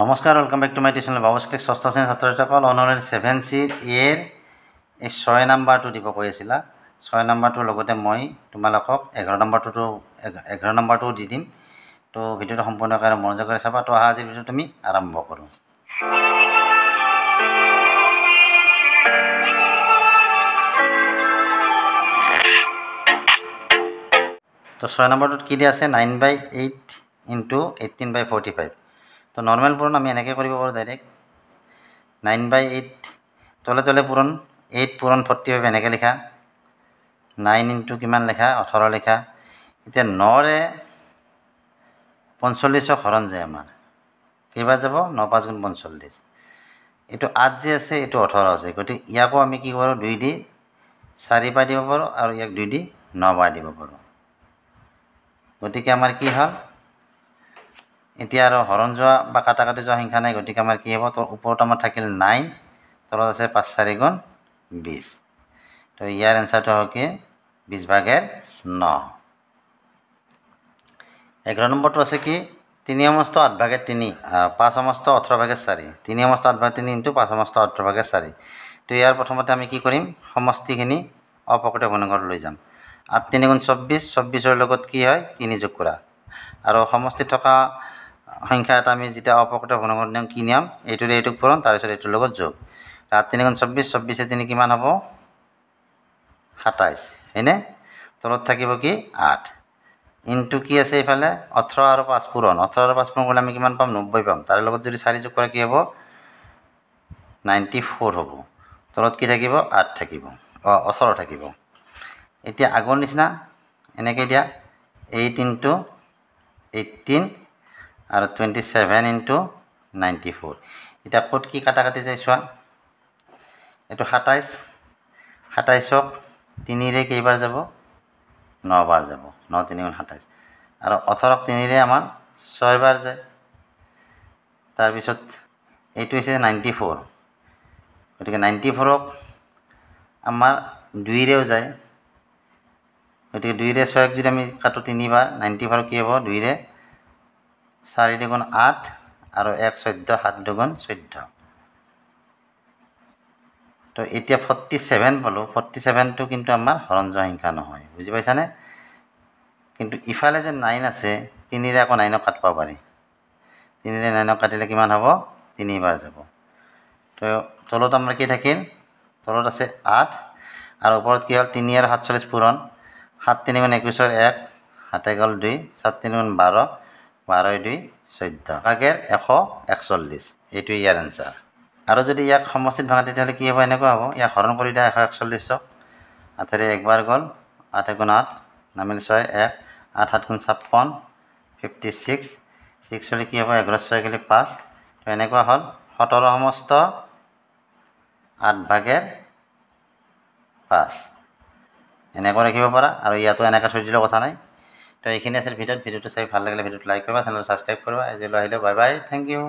নমস্কাৰ, welcome back to my tuition Babus click ষষ্ঠ শ্ৰেণীৰ ছাত্ৰ ছাত্ৰীসকল। অনলাইন 7C এৰ এই 6 নম্বৰটো দিব কৈ আছিলা। 6 নম্বৰটোৰ লগতে মই তোমালোকক 11 নম্বৰটো দি দিম। তো ভিডিঅ'টো সম্পূৰ্ণভাৱে মনোযোগেৰে চাবা। তো আজি ভিডিঅ'টো তুমি আৰম্ভ কৰোঁ। তো 6 নম্বৰটোত কি দিয়া আছে 9/8 × 18/45। তো নৰ্মেল পূৰণ আমি এনেকৈ কৰিব পাৰোঁ ডাইৰেক্ট 9/8 তলে তলে পূৰণ 8 পূৰণ 45 এনেকৈ লিখা 9 × কিমান লিখা 18 লিখা। এতিয়া 9ৰে 45ক হৰণ যায় আমাৰ কেইবাৰ যাব 9 × 5 = 45। এইটো 8 যে আছে এইটো 18 আছে, গতিকে ইয়াকো আমি কি কৰোঁ 2 দি 4 বাৰ দিব পাৰোঁ আৰু ইয়াক 2 দি 9 বাৰ দিব পাৰোঁ। গতিকে আমাৰ কি হ'ল এতিয়া আৰু হৰণ যোৱা বা কাটা কাটি যোৱা সংখ্যা নাই, গতিকে আমাৰ কি হ'ব তোৰ ওপৰত আমাৰ থাকিল 9, তলত আছে 5 × 4 = 20। তো ইয়াৰ এনসাৰটো হ'ব কি 20/9। 11 নম্বৰটো আছে কি 3/8 5/18 3/8 × 5/18 তো ইয়াৰ প্ৰথমতে আমি কি কৰিম সমষ্টিখিনি অপকৃত গুণাঙ্কত লৈ যাম। 8 × 3 = 24, 24ৰ লগত কি হয় 3 যোগ কৰা আৰু সমষ্টিত থকা সংখ্যা এটা আমি যেতিয়া অপকৃত গুণাঙ্কত নিয়ম কি নিয়ম এইটোৰে এইটোক পূৰণ তাৰপিছত এইটোৰ লগত যোগ। 8 × 3 = 24, 24 × 3 কিমান হ'ব 27 হয়নে। তলত থাকিব কি 8 ইনটু কি আছে এইফালে 18 আৰু 5 পূৰণ 18 আৰু 5 পূৰণ কৰিলে আমি কিমান পাম 90 পাম। তাৰ লগত যদি 4 যোগ কৰা কি হ'ব 94 হ'ব। তলত কি থাকিব 8 থাকিব 18 থাকিব। এতিয়া আগৰ নিচিনা এনেকৈ দিয়া 8 × 18 আৰু 27 × 94। এতিয়া ক'ত কি কাটা কাটি যায় চোৱা এইটো 27, 27ক 3ৰে কেইবাৰ যাব 9 বাৰ যাব 9 × 3 = 27 আৰু 18ক 3ৰে আমাৰ 6 বাৰ যায়। তাৰপিছত এইটো হৈছে 94, গতিকে 94ক আমাৰ 2ৰেও যায়, গতিকে 2ৰে 6ক যদি আমি কাটো 3 বাৰ 94 কি হ'ব 2ৰে 4 × 8 আৰু 1 14 7 × 14। তো এতিয়া 47 পালোঁ। 47টো কিন্তু আমাৰ হৰণ যোৱা সংখ্যা নহয়, বুজি পাইছানে। কিন্তু ইফালে যে 9 আছে 3ৰে আকৌ 9ক কাটিব পাৰি, 3ৰে 9ক কাটিলে কিমান হ'ব 3 বাৰ যাব। তো তলত আমাৰ কি থাকিল তলত আছে 8 আৰু ওপৰত কি হ'ল 3 আৰু 47 পূৰণ 7 × 3 = 21, 1 7 × 2 7 × 3 = 12, 12 × 2 = 14 141। এইটো ইয়াৰ এনসাৰ। আৰু যদি ইয়াক সমষ্টিত ভাঙা তেতিয়াহ'লে কি হ'ব এনেকুৱা হ'ব ইয়াক হৰণ কৰি দিয়া 141ক 8ৰে 1 বাৰ গ'ল 8 × 8 নামিল 6 1 8 7 × 56 56 6 হ'লে কি হ'ব 11 6 × 5। তো এনেকুৱা হ'ল 17/8 এনেকৈ ৰাখিব পাৰা আৰু ইয়াতো এনেকৈ থৈ দিলেও কথা নাই। তো এইখিনি আছিল ভিডিঅ'টো চাই ভাল লাগিলে ভিডিঅ'টো লাইক কৰিবা, চেনেলটো ছাবস্ক্ৰাইব কৰিবা। আজিলৈ আহিলে বাই বাই, থেংক ইউ।